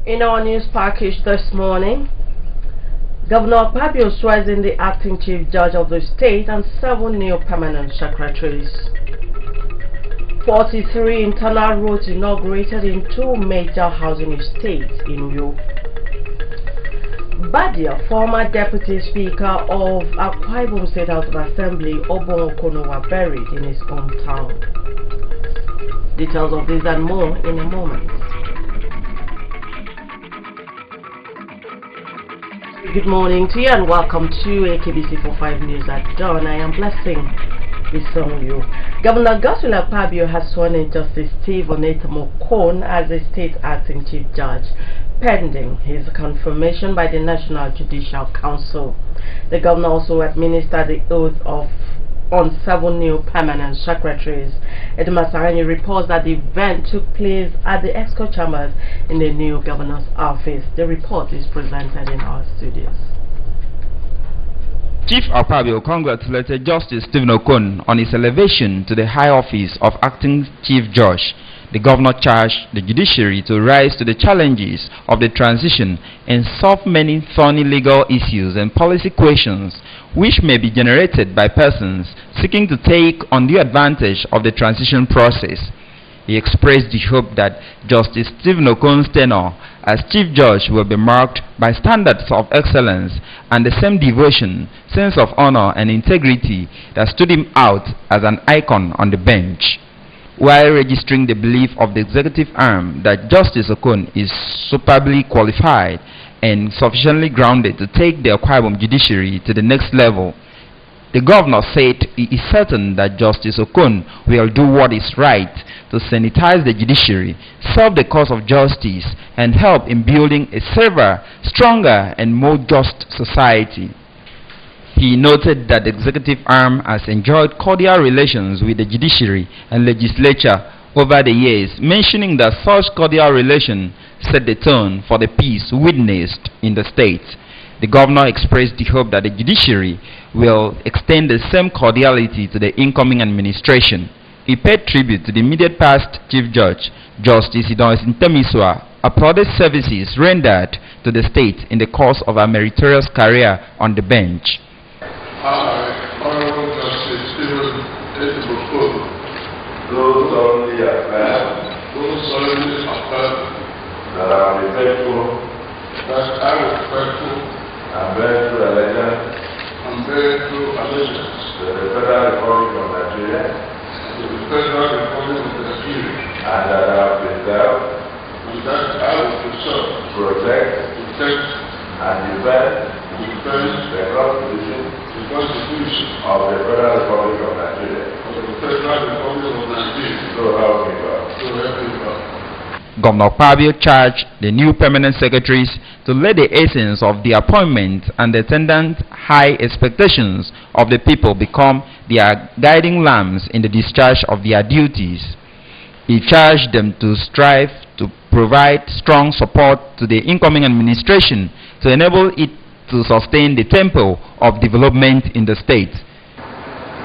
In our news package this morning, Governor Akpabio swears in the acting chief judge of the state and 7 new permanent secretaries. 43 internal roads inaugurated in 2 major housing estates in Uyo. Badia, former deputy speaker of Akwa Ibom State House of Assembly, Obon Okono, were buried in his hometown. Details of this and more in a moment. Good morning to you and welcome to AKBC 45 News at dawn. I am Blessing Isongu. Governor Godswill Akpabio has sworn in Justice Steve Onetamo-Kon as the state acting chief judge, pending his confirmation by the National Judicial Council. The governor also administered the oath on 7 new permanent secretaries. Edma Sarani reports that the event took place at the EXCO chambers in the new governor's office. The report is presented in our studios. Chief Akpabio congratulated Justice Stephen Okon on his elevation to the high office of acting chief judge. The governor charged the judiciary to rise to the challenges of the transition and solve many thorny legal issues and policy questions which may be generated by persons seeking to take undue advantage of the transition process. He expressed the hope that Justice Stephen Okon's tenure as Chief Judge will be marked by standards of excellence and the same devotion, sense of honor and integrity that stood him out as an icon on the bench. While registering the belief of the executive arm that Justice Okon is superbly qualified and sufficiently grounded to take the Akwa Ibom judiciary to the next level, the governor said he is certain that Justice Okon will do what is right to sanitize the judiciary, serve the cause of justice, and help in building a safer, stronger, and more just society. He noted that the executive arm has enjoyed cordial relations with the judiciary and legislature over the years, mentioning that such cordial relations set the tone for the peace witnessed in the state. The governor expressed the hope that the judiciary will extend the same cordiality to the incoming administration. He paid tribute to the immediate past Chief Judge, Justice Idris Temiswa, applauded services rendered to the state in the course of a meritorious career on the bench. Honorable Justice Stephen Onetamo-Kon, do solemnly affirm that I will be faithful and bear true allegiance to the Federal Republic of Nigeria, and that I will preserve, protect, and defend the Constitution of the Federal Republic of Nigeria. So help me God. Governor Akpabio charged the new permanent secretaries to let the essence of the appointment and the attendant high expectations of the people become their guiding lamps in the discharge of their duties. He charged them to strive to provide strong support to the incoming administration to enable it to sustain the tempo of development in the state.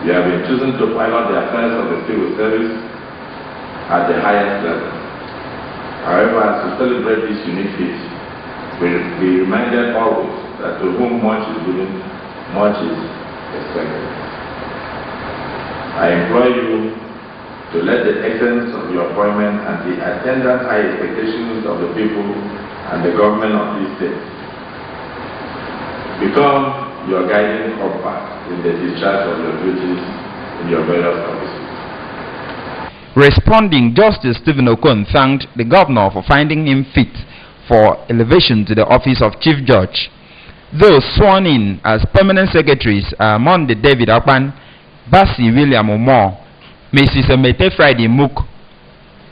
We have been chosen to pilot the affairs of the civil service at the highest level. However, as we celebrate this unique feat, we be reminded always that to whom much is given, much is expected. I implore you to let the excellence of your appointment and the attendant high expectations of the people and the government of this state become your guiding compass in the discharge of your duties in your various offices. Responding, Justice Stephen Okon thanked the governor for finding him fit for elevation to the office of Chief Judge. Those sworn in as permanent secretaries are Monday David Akpan, Basi William Omo, Mrs. Emete Friday Mook,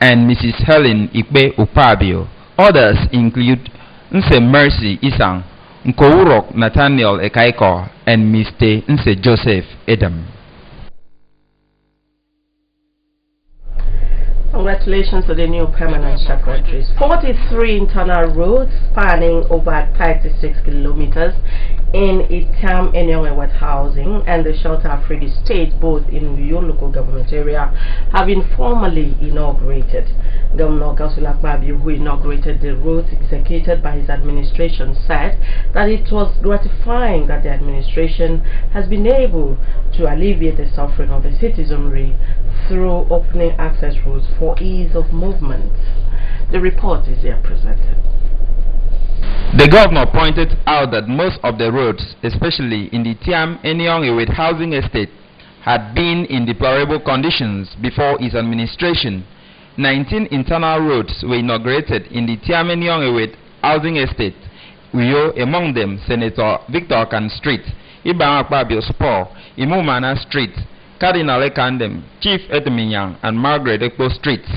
and Mrs. Helen Ikpe Upabio. Others include Nse Mercy Isang, Nkowurok Nathaniel Ekaiko, and Mr. Nse Joseph Edam. Congratulations to the new permanent secretaries. 43 internal roads spanning over 36 kilometers in Itam Enyewe West Housing and the Shelter Free State, both in Uyo local government area, have been formally inaugurated. Governor Godswill Akpabio, who inaugurated the roads executed by his administration, said that it was gratifying that the administration has been able to alleviate the suffering of the citizenry through opening access roads for ease of movement. The report is here presented. The governor pointed out that most of the roads, especially in the Tiam Enyong housing estate, had been in deplorable conditions before his administration. 19 internal roads were inaugurated in the Tiam Enyong housing estate, among them Senator Victor Kan Street, Ibang Akpabio Spur, Imumana Street, Cardinal Ekandem, Chief Edminyang, and Margaret Ekpo Streets.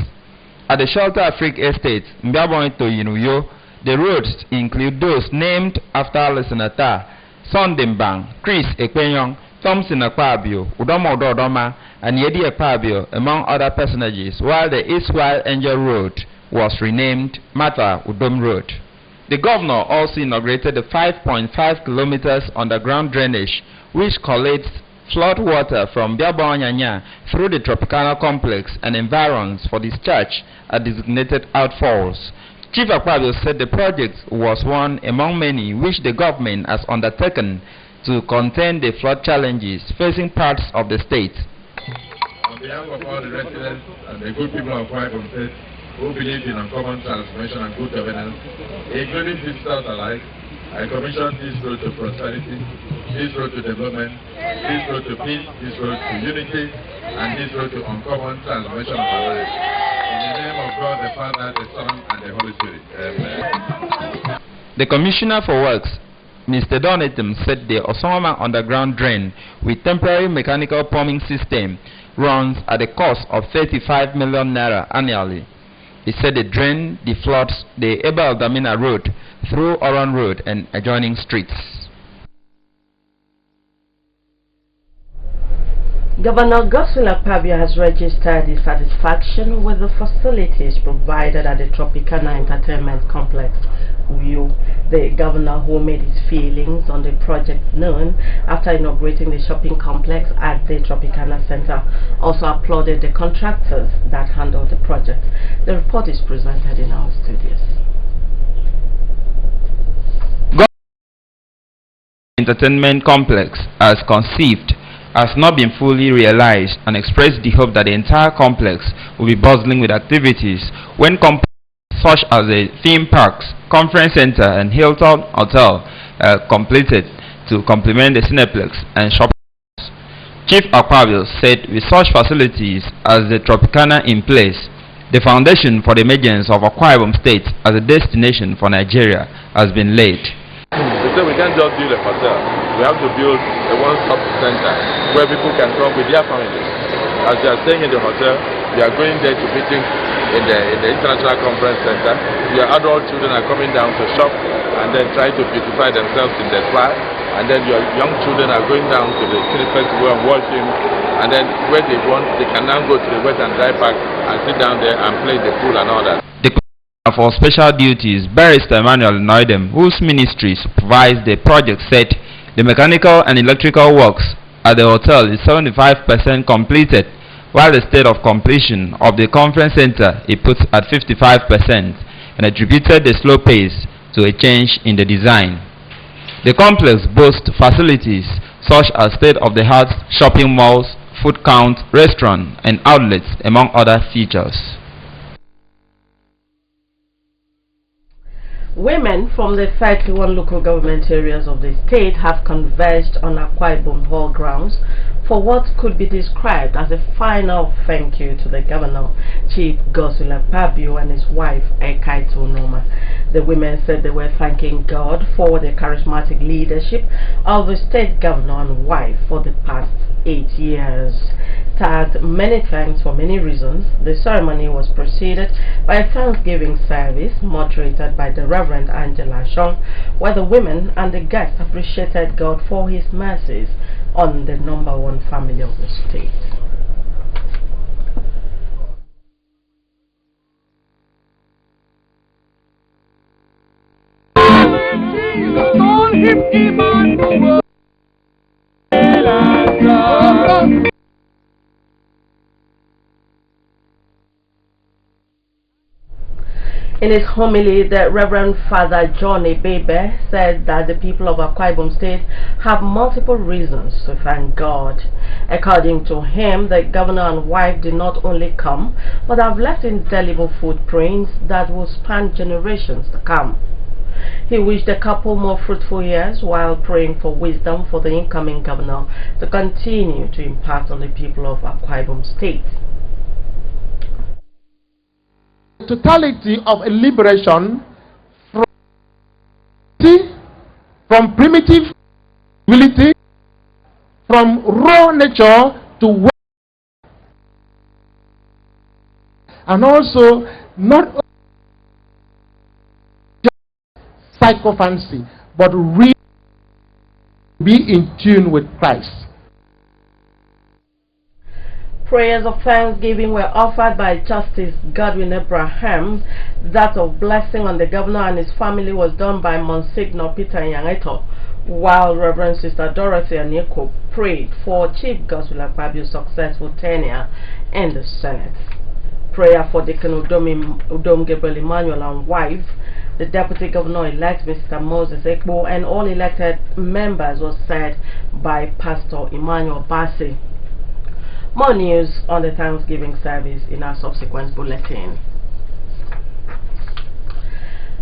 At the Shelter Afrique Estate, Mbiabon Toyinuyo, the roads include those named after Lisenata, Sondembang, Chris Ekpenyong, Thompson Akpabio, Udomo Dodoma, and Yedi Akpabio, among other personages, while the Eastwide Angel Road was renamed Mata Udom Road. The governor also inaugurated the 5.5 kilometers underground drainage, which collects flood water from Biabonyanya through the Tropicana complex and environs for discharge at designated outfalls. Chief Akpabio said the project was one among many which the government has undertaken to contain the flood challenges facing parts of the state. On behalf of all the residents and the good people of Akwa Ibom State who believe in uncommon transformation and good governance, including visitors alike, I commissioned this road to prosperity, this road to development, this road to peace, this road to unity, and this road to uncommon transformation of our lives. In the name of God, the Father, the Son, and the Holy Spirit. Amen. The Commissioner for Works, Mr. Donatum, said the Osoma underground drain with temporary mechanical pumping system runs at a cost of 35 million naira annually. He said the drain defloods the Ebel Damina Road through Oran Road and adjoining streets. Governor Godswill Akpabio has registered his satisfaction with the facilities provided at the Tropicana Entertainment Complex, Uyo. The governor, who made his feelings on the project known after inaugurating the shopping complex at the Tropicana Center, also applauded the contractors that handled the project. The report is presented in our studios. Entertainment complex, as conceived, has not been fully realized, and expressed the hope that the entire complex will be bustling with activities when complexes such as the theme parks, conference center, and Hilton Hotel completed to complement the Cineplex and shopping malls. Chief Akpabio said with such facilities as the Tropicana in place, the foundation for the emergence of Akwa Ibom State as a destination for Nigeria has been laid. So we can't just build a hotel. We have to build a one-stop center where people can come with their families. As they are staying in the hotel, we are going there to meetings in the International Conference Center. Your adult children are coming down to shop and then try to beautify themselves in the spa. And then your young children are going down to the Cineplex to go and watch him. And then where they want, they can now go to the Wet and Dry Park and sit down there and play the pool and all that. For special duties, Barrister Emmanuel Noidem, whose ministry supervised the project, said the mechanical and electrical works at the hotel is 75% completed, while the state of completion of the conference center is put at 55%, and attributed the slow pace to a change in the design. The complex boasts facilities such as state-of-the-art shopping malls, food count, restaurant, and outlets, among other features. Women from the 31 local government areas of the state have converged on Akwa Ibom Hall grounds for what could be described as a final thank you to the governor, Chief Godswill Akpabio, and his wife, Ekaito Onoma. The women said they were thanking God for the charismatic leadership of the state governor and wife for the past 8 years. Tagged many thanks for many reasons, the ceremony was preceded by a Thanksgiving service moderated by the Reverend Angela Shong, where the women and the guests appreciated God for his mercies on the #1 family of the state. In his homily, the Reverend Father John Ebebe said that the people of Akwa Ibom State have multiple reasons to thank God. According to him, the governor and wife did not only come, but have left indelible footprints that will span generations to come. He wished the couple more fruitful years while praying for wisdom for the incoming governor to continue to impact on the people of Akwa Ibom State. Totality of a liberation from primitive ability, from raw nature to wealth, and also not only just psychophancy, but really be in tune with Christ. Prayers of thanksgiving were offered by Justice Godwin Abraham. That of blessing on the governor and his family was done by Monsignor Peter Nyangeto, while Reverend Sister Dorothy Anyeko prayed for Chief Godswill Akpabio's successful tenure in the Senate. Prayer for Deacon Udom Gabriel Emmanuel and wife, the Deputy Governor-elect Mr. Moses Ekbo, and all elected members was said by Pastor Emmanuel Bassi. More news on the Thanksgiving service in our subsequent bulletin.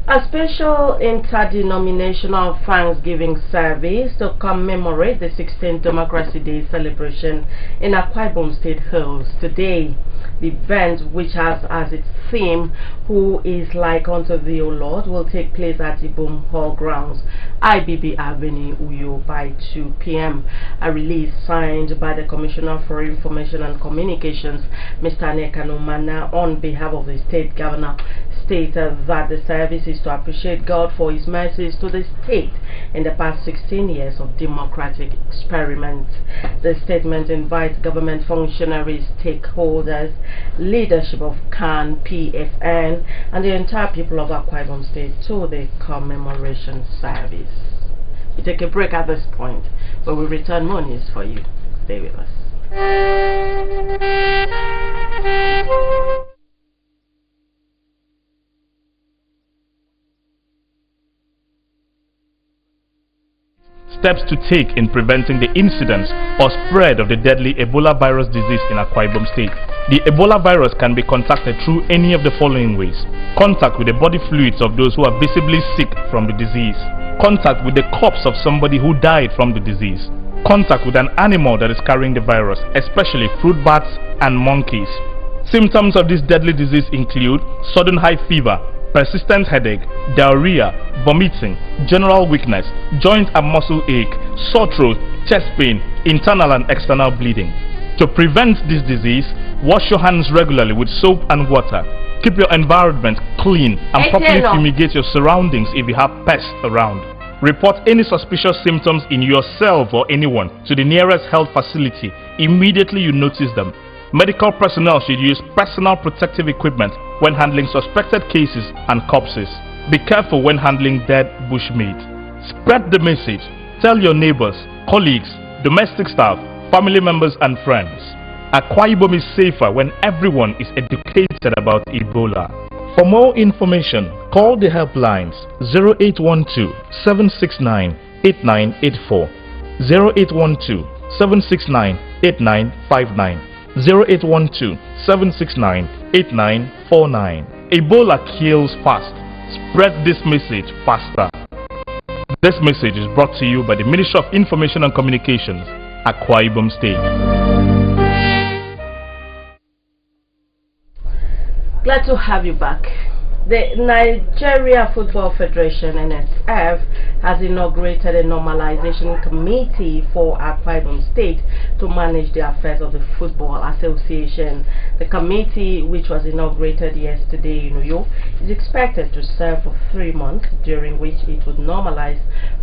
A special interdenominational Thanksgiving service to commemorate the 16th Democracy Day celebration in Akwa Ibom State holds today. The event, which has as its theme, "Who is like unto thee, O Lord," will take place at Ibom Hall Grounds, IBB Avenue, Uyo, by 2 p.m. A release signed by the Commissioner for Information and Communications, Mr. Nekanumana, on behalf of the State Governor, stated that the service is to appreciate God for his mercies to the state in the past 16 years of democratic experiment. The statement invites government functionaries, stakeholders, leadership of CAN, PFN, and the entire people of Akwa Ibom State to the commemoration service. We take a break at this point, but we return more news for you. Stay with us. Steps to take in preventing the incidence or spread of the deadly Ebola virus disease in Akwa Ibom State. The Ebola virus can be contacted through any of the following ways: contact with the body fluids of those who are visibly sick from the disease, contact with the corpse of somebody who died from the disease, contact with an animal that is carrying the virus, especially fruit bats and monkeys. Symptoms of this deadly disease include sudden high fever, persistent headache, diarrhea, vomiting, general weakness, joint and muscle ache, sore throat, chest pain, internal and external bleeding. To prevent this disease, wash your hands regularly with soap and water. Keep your environment clean and properly fumigate your surroundings if you have pests around. Report any suspicious symptoms in yourself or anyone to the nearest health facility immediately you notice them. Medical personnel should use personal protective equipment when handling suspected cases and corpses. Be careful when handling dead bushmeat. Spread the message. Tell your neighbors, colleagues, domestic staff, family members and friends. Akwa Ibom is safer when everyone is educated about Ebola. For more information, call the helplines 0812 769 8984, 0812 769 8959, 0812 769 8949. Ebola kills fast. Spread this message faster. This message is brought to you by the Ministry of Information and Communications, Akwa Ibom State. Glad to have you back. The Nigeria Football Federation, NFF, has inaugurated a normalization committee for Akwa Ibom State to manage the affairs of the Football Association. The committee, which was inaugurated yesterday in Uyo, is expected to serve for 3 months, during which it would normalize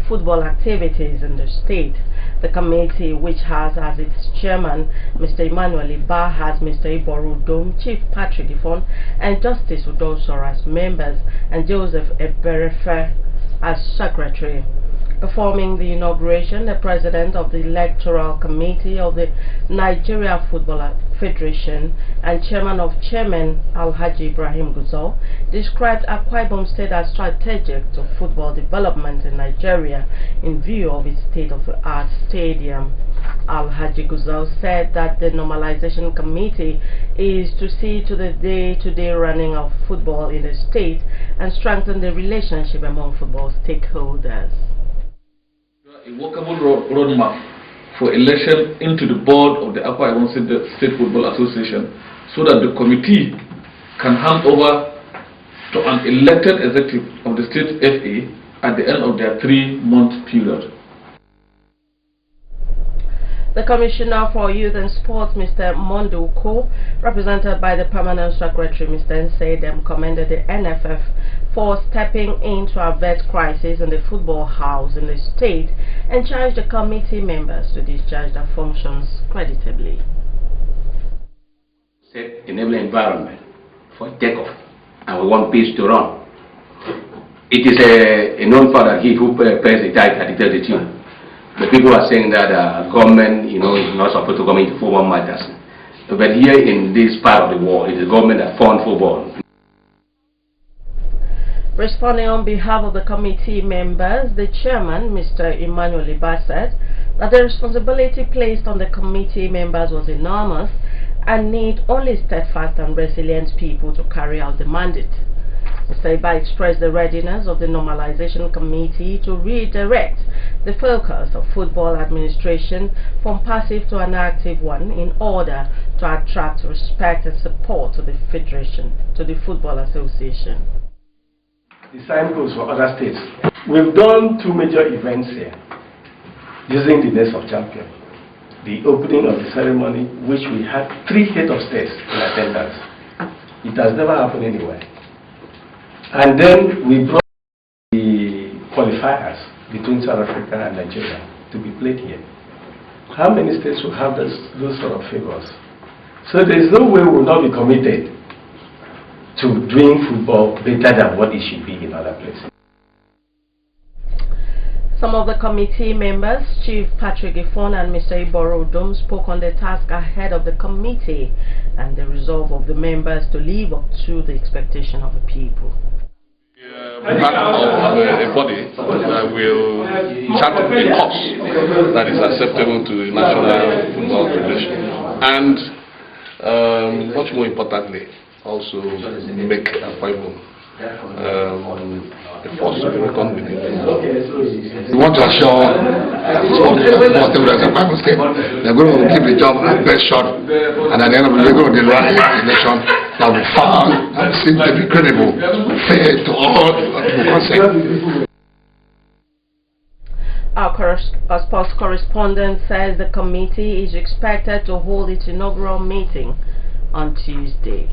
football activities in the state. The committee, which has as its chairman Mr. Emmanuel Iba, has Mr. Iboru Dom, Chief Patrick Ifon, and Justice Udosor as members, and Joseph Eberefe as secretary. Performing the inauguration, the president of the Electoral Committee of the Nigeria Football Federation and chairman of Chairman Alhaji Ibrahim Gusau described Akwa Ibom State as strategic to football development in Nigeria in view of its state-of-the-art stadium. Alhaji Gusau said that the normalization committee is to see to the day-to-day running of football in the state and strengthen the relationship among football stakeholders. A workable roadmap for election into the board of the Akwa Ibom State Football Association so that the committee can hand over to an elected executive of the state FA at the end of their 3-month period. The Commissioner for Youth and Sports, Mr. Mondo Ko, represented by the Permanent Secretary, Mr. Nsedem, commended the NFF for stepping in to avert crisis in the football house in the state and charged the committee members to discharge their functions creditably. Set enabling environment for takeoff, and we want peace to run. It is a known fact that he who pays the tithe had the tune. The people are saying that government, is not supposed to come into football matters. But here in this part of the world, it is government that funds football. Responding on behalf of the committee members, the chairman, Mr. Emmanuel Liba, said that the responsibility placed on the committee members was enormous and need only steadfast and resilient people to carry out the mandate. Mr. Iba expressed the readiness of the normalization committee to redirect the focus of football administration from passive to an active one in order to attract respect and support to the federation, to the Football Association. The same goes for other states. We've done 2 major events here using the Nest of Champions. The opening of the ceremony, which we had 3 heads of states in attendance. It has never happened anywhere. And then we brought the qualifiers between South Africa and Nigeria to be played here. How many states will have those sort of favors? So there is no way we will not be committed to doing football better than what it should be in other places. Some of the committee members, Chief Patrick Ifon and Mr. Iboro Udom, spoke on the task ahead of the committee and the resolve of the members to live up to the expectation of the people. Part of a body that will chart a course that is acceptable to the National Football Federation, and much more importantly, also make Akwa Ibom a force to be reckoned with. We want to assure most of the Akwa Ibom State they're going to give the job at best shot, and at the end of the day, we're going to run an election that will be found and seem to be credible, fair to all concerned. Our sports correspondent says the committee is expected to hold its inaugural meeting on Tuesday.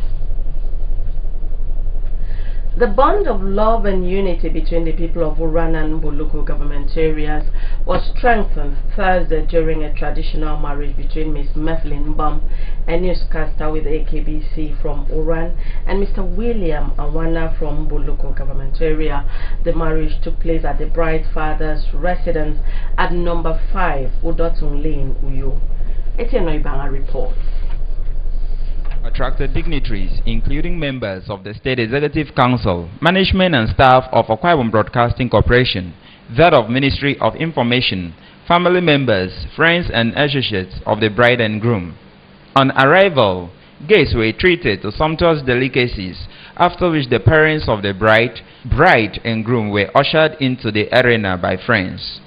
The bond of love and unity between the people of Uran and Mbuluku government areas was strengthened Thursday during a traditional marriage between Ms. Methlin Bum, a newscaster with AKBC from Uran, and Mr. William Awana from Mbuluku government area. The marriage took place at the bride's father's residence at number 5 Udotun Lane, Uyo. Etienne Ibanga reports. Attracted dignitaries, including members of the State Executive Council, management and staff of Akwa Ibom Broadcasting Corporation, that of Ministry of Information, family members, friends and associates of the bride and groom. On arrival, guests were treated to sumptuous delicacies, after which the parents of the bride and groom were ushered into the arena by friends.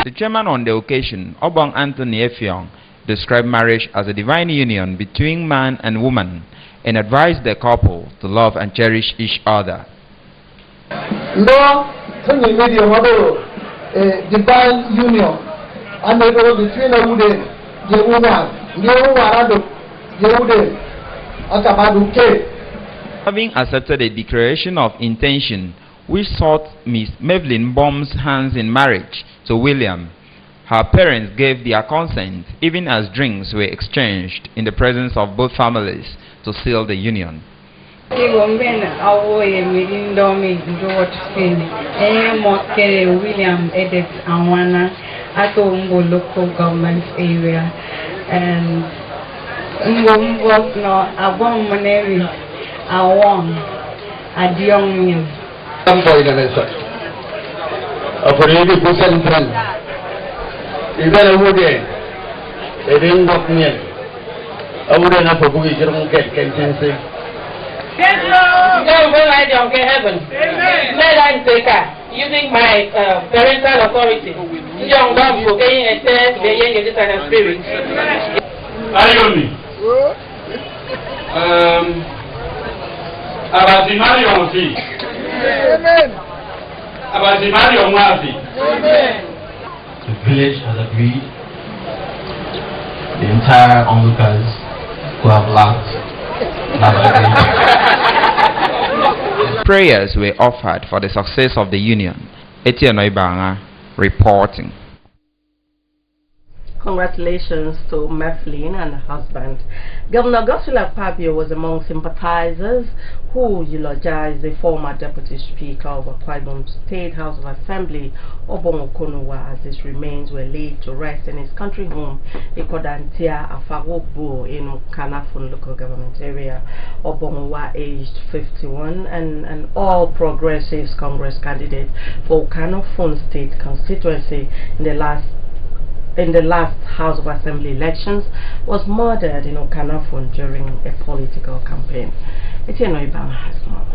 The chairman on the occasion, Obong Anthony Effiong, described marriage as a divine union between man and woman and advised the couple to love and cherish each other. Divine union and between the woman, Having accepted a declaration of intention which sought Miss Mavelyn Baum's hands in marriage to William, her parents gave their consent even as drinks were exchanged in the presence of both families to seal the union. William Edith Anwana at Umbo local government area, and Umbo no Abon Moneri Awon at young men. I'm for the lesson. For the person friend. Even a wood, they didn't walk me. I wouldn't have a book you don't get say. No, when I don't get heaven. Let I take her using my parental authority. Young love for getting a test, the young is an spirit. Ayoni. Abazimari on fee. Amen. Abazimari on Wafi. Amen. The village has agreed. The entire onlookers who have laughed. Prayers were offered for the success of the union. Etienne Oibanga reporting. Congratulations to Mavelyn and her husband. Governor Godswill Akpabio was among sympathizers who eulogized the former Deputy Speaker of Akwa Ibom State House of Assembly, Obong Okonowa, as his remains were laid to rest in his country home, Ikodantia Afagobo, in Kanafun local government area. Obongowa, aged 51, and an All Progressives Congress candidate for Kanafun State constituency in the last House of Assembly elections, was murdered in Okanafun during a political campaign. Etienne Oibang has more.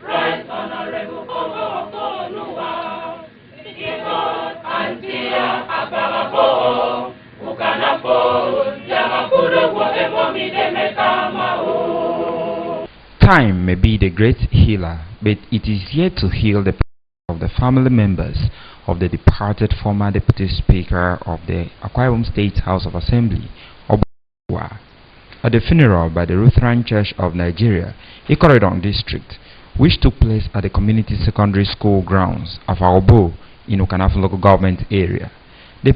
Right Honorable Okonowa, Antia Abarabo, Okanafun, Yamakuro, whatever me they make Time may be the great healer, but it is yet to heal the of the family members of the departed former Deputy Speaker of the Akwa Ibom State House of Assembly, Obwa, at the funeral by the Lutheran Church of Nigeria, Ikoredon District, which took place at the Community Secondary School grounds of Aobo in Okanafun local government area. The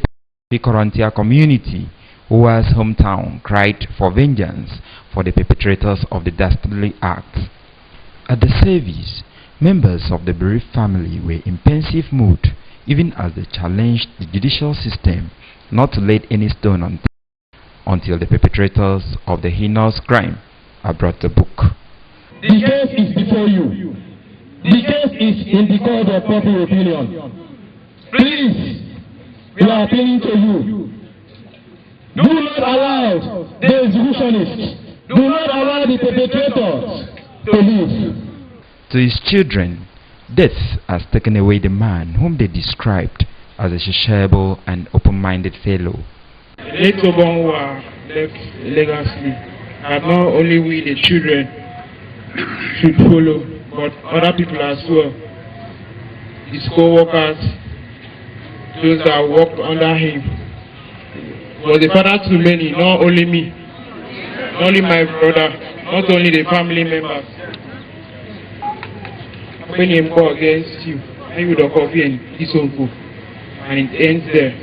Ikorontia community, whose hometown cried for vengeance for the perpetrators of the dastardly act. At the service, members of the bereaved family were in pensive mood, even as they challenged the judicial system not to lay any stone unturned until the perpetrators of the heinous crime are brought to book. The case is before you. The case is in the court of popular opinion. Please, we are appealing to you. Do not allow the executionists, do not allow the perpetrators to live. To his children, death has taken away the man whom they described as a sociable and open-minded fellow. Late Obonwa left legacy, and not only we the children should follow, but other people as well. His co-workers, those that worked under him. Was a father to many, not only me, not only my brother, not only the family members. When he go against you, he would have coffee and his own food, and it ends there.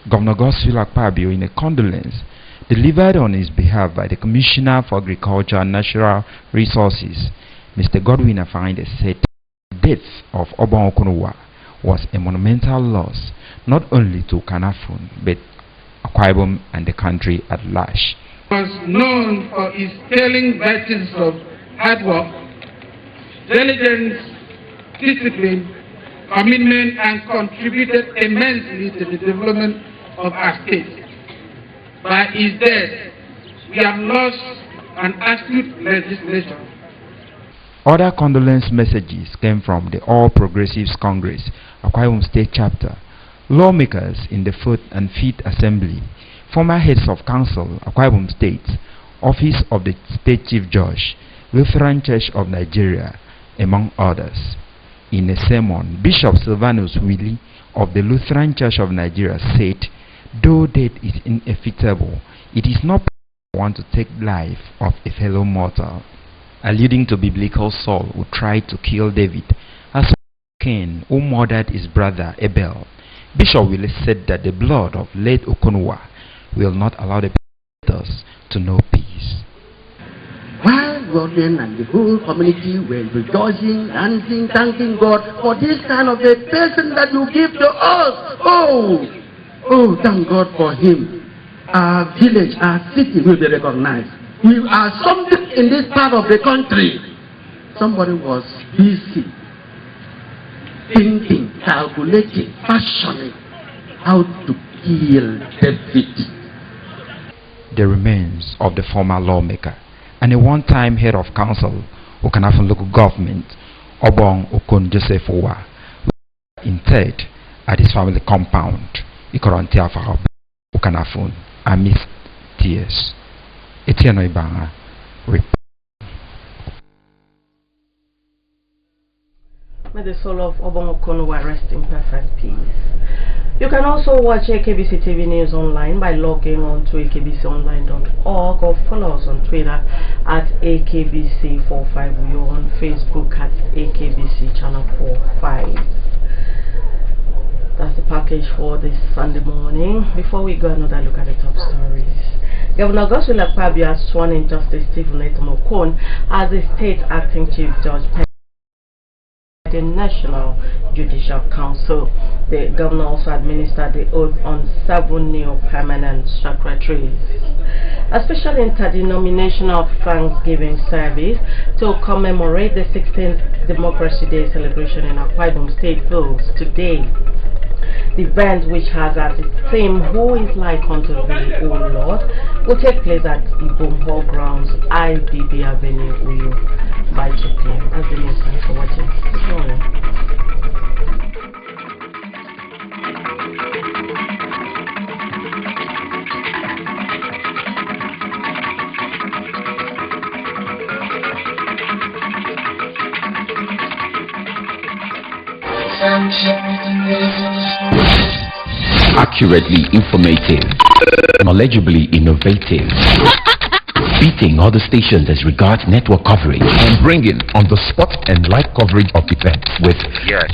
Governor Godswill Akpabio, in a condolence delivered on his behalf by the Commissioner for Agriculture and Natural Resources, Mr. Godwin Afande, said the death of Obong Okonowa was a monumental loss, not only to Kanafun, but Akwa Ibom and the country at large. He was known for his sterling virtues of hard work, diligence, discipline, commitment, and contributed immensely to the development of our state. By his death, we have lost an astute legislator. Other condolence messages came from the All Progressives Congress, Akwa Ibom State Chapter, lawmakers in the Fourth and Fifth Assembly, former heads of council, Akwa Ibom State, Office of the State Chief Judge, Lutheran Church of Nigeria, among others. In a sermon, Bishop Sylvanus Willie of the Lutheran Church of Nigeria said Though death is inevitable, it is not one to take life of a fellow mortal. Alluding to biblical Saul, who tried to kill David, as Cain, who murdered his brother Abel, Bishop Willis said that the blood of late Okonwa will not allow the pastors to know peace. While Gordon and the whole community were rejoicing, dancing, thanking God for this kind of a person that you give to us. Oh, thank God for him. Our village, our city will be recognized. We are something in this part of the country. Somebody was busy thinking, calculating, fashioning how to kill David. The remains of the former lawmaker and a one-time head of council, Okanafon local government, Obong Okon Joseph Owa, interred at his family compound, Ikorontia for Okanafon, amidst tears. Etienne Ibanga, May the soul of Obong Okonwa rest in perfect peace. You can also watch AKBC TV News online by logging on to akbconline.org or follow us on Twitter at AKBC45. We are on Facebook at AKBC Channel 45. That's the package for this Sunday morning. Before we go, another look at the top stories. Governor Godswill Akpabio has sworn in Justice Stephen Okon as the state acting chief judge the National Judicial Council. The governor also administered the oath on 7 new permanent secretaries. A special interdenominational Thanksgiving service to commemorate the 16th Democracy Day celebration in Akwa Ibom State holds today. The event, which has as its theme "Who is like unto thee, O Lord," will take place at Ibom Hall Grounds, IBB Avenue, Uyo, by 2 p.m. As the news, thanks for watching. Good morning. Accurately informative, knowledgeably innovative, beating other stations as regards network coverage, and bringing on the spot and live coverage of events with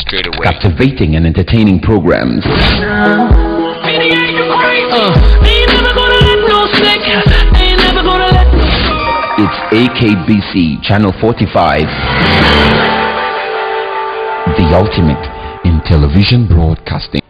straight away captivating and entertaining programs. It's AKBC Channel 45, the ultimate in television broadcasting.